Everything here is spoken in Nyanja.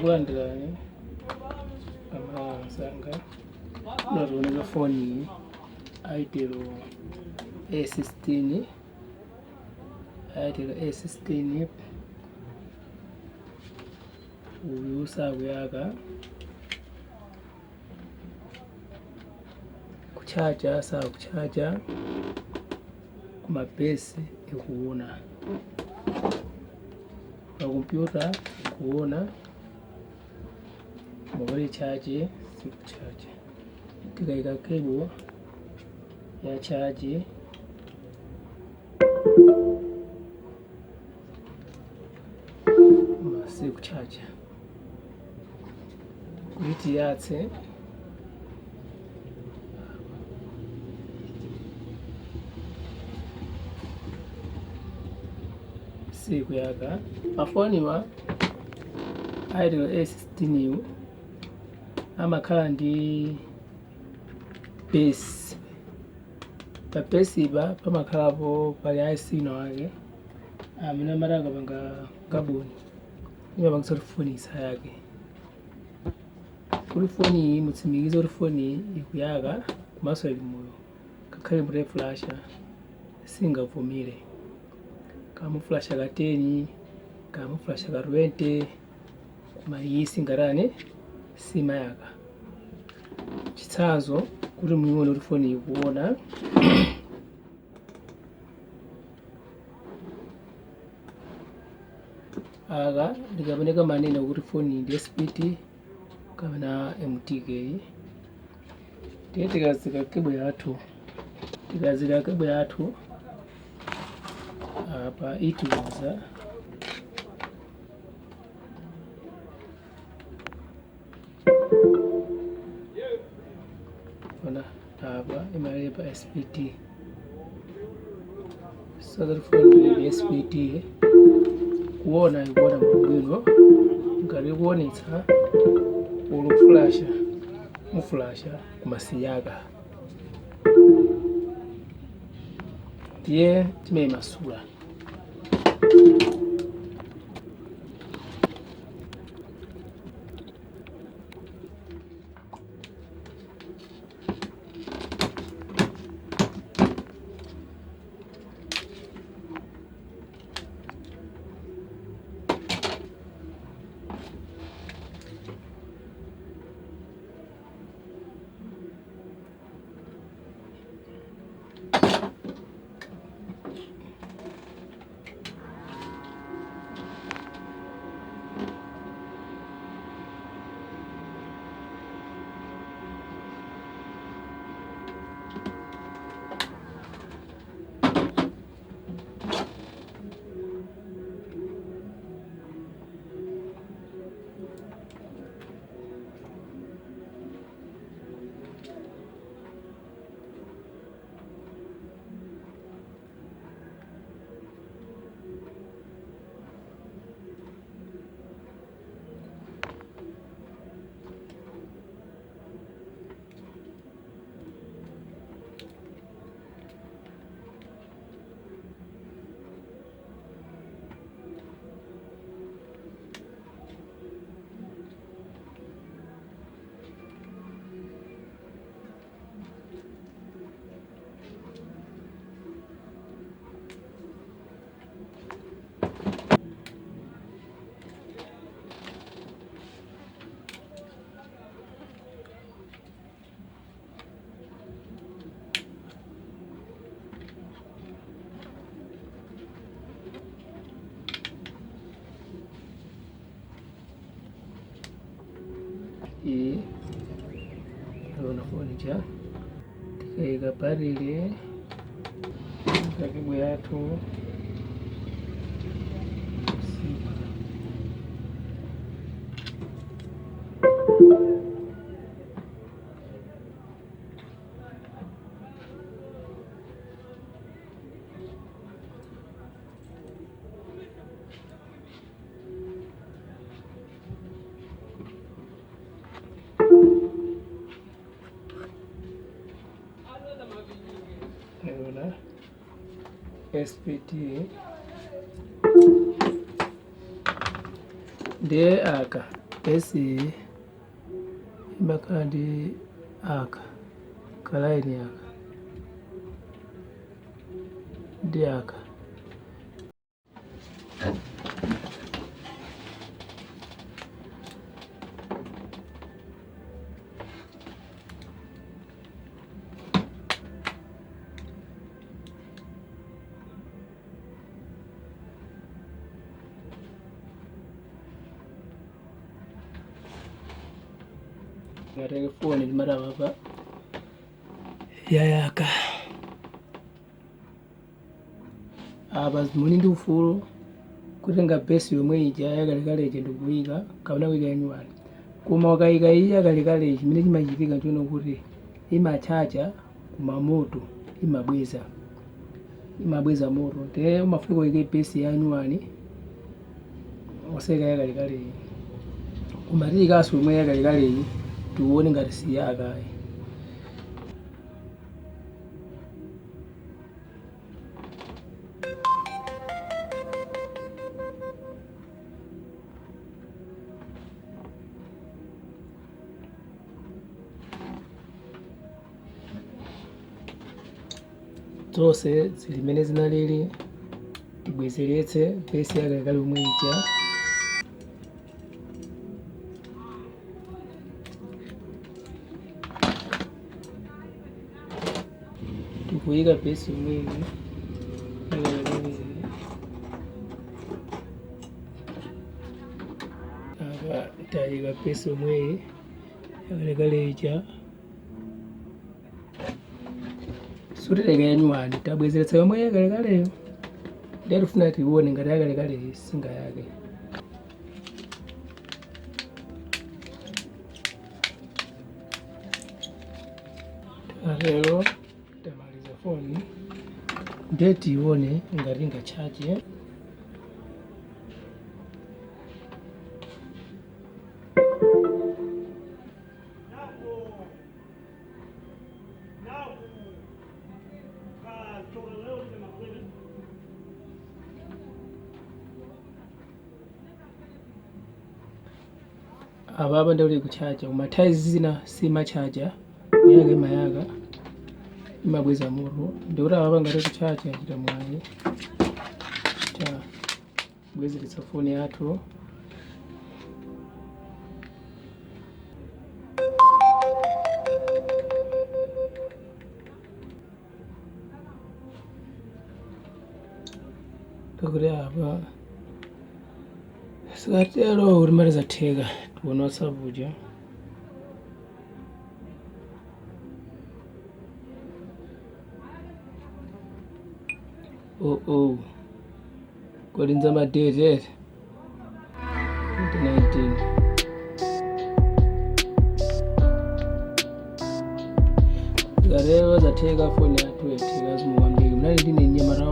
Takulandirani amasanga notuboneka foni Atel A16 uyu sakuyaka kuchaja sakuchaja kumapesi ikuona pa kompyuta ikuona mobile charge sikuchaja tikaika cable ya charge sikuchaja kuti yatse siku yaka mafoni wa Atel A16 amakhala ndi base pa base ipa pamakhalapo pali IC wake amene amatanga panga kaboni imapangisa kuti foni isayake kuti foni iyi mutsimikize kuti foni ikuyaka komanso ili moyo kakhale mute flasha singavumire kamuflasha ka 10 kamuflasha ka 20 koma iyi singatani simayaka chitsanzo kuti muione kuti foni ikuona aka ndikapeneka manene kuti foni ndi SPT kapena MTK tiye tikazika kebo yathu apa ituza ona apa imalepa SPT so foni SPT kuona ikuona mbwino ngati kuonetsa uluflasha muflasha kumasiyaka tiye timemasula iyi ndabona foni cha tikaika parire kakibwe yathu SPT ndiye aka besi imbakhala ndi aka kalaini aka ndi aka ngatenge foni limatapa apa yayaka apa muli ndi ufulu kutenga besi yomwe ija yakalekaleje ndikuyika kapena kuyika yanyuwani, koma ukayika iyi yakalekaleji chimene chimachitika nchono kuti imachacha kumamoto, imabweza moto, te umafika kuyika besi yanyuwani oseka yakalekaleji, kumatiyikaso yomwe yakalekaleji tiwone ngati siyakayi. Zonse zilimene zinalili tibwezeretse besi yakalekale yomwe ija tikuyika besi yomwe yakalekale apa tayika besi yomwe yakalekale ija sutileka yanyuwani tabwezeretsa yomwe yakalekaleyo ndiye tifuna tione ngati yakalekale singa yake. Lero tamaliza foni ndiye tione ngati ingachaje. Apa ndikuti kuchaja koma nthawi zina simachaja kuyaka imayaka imabweza moto, ndikuti apa ngati kuchaja chita mwayi bwezeretsa foni yathu kuti apa sikatero kuti mali zatheka tiwona WhatsApp uja. Kodi nzama date 2019 zalero zatheka foni yathu yatheka zimukwambiri mnali ndine nyamata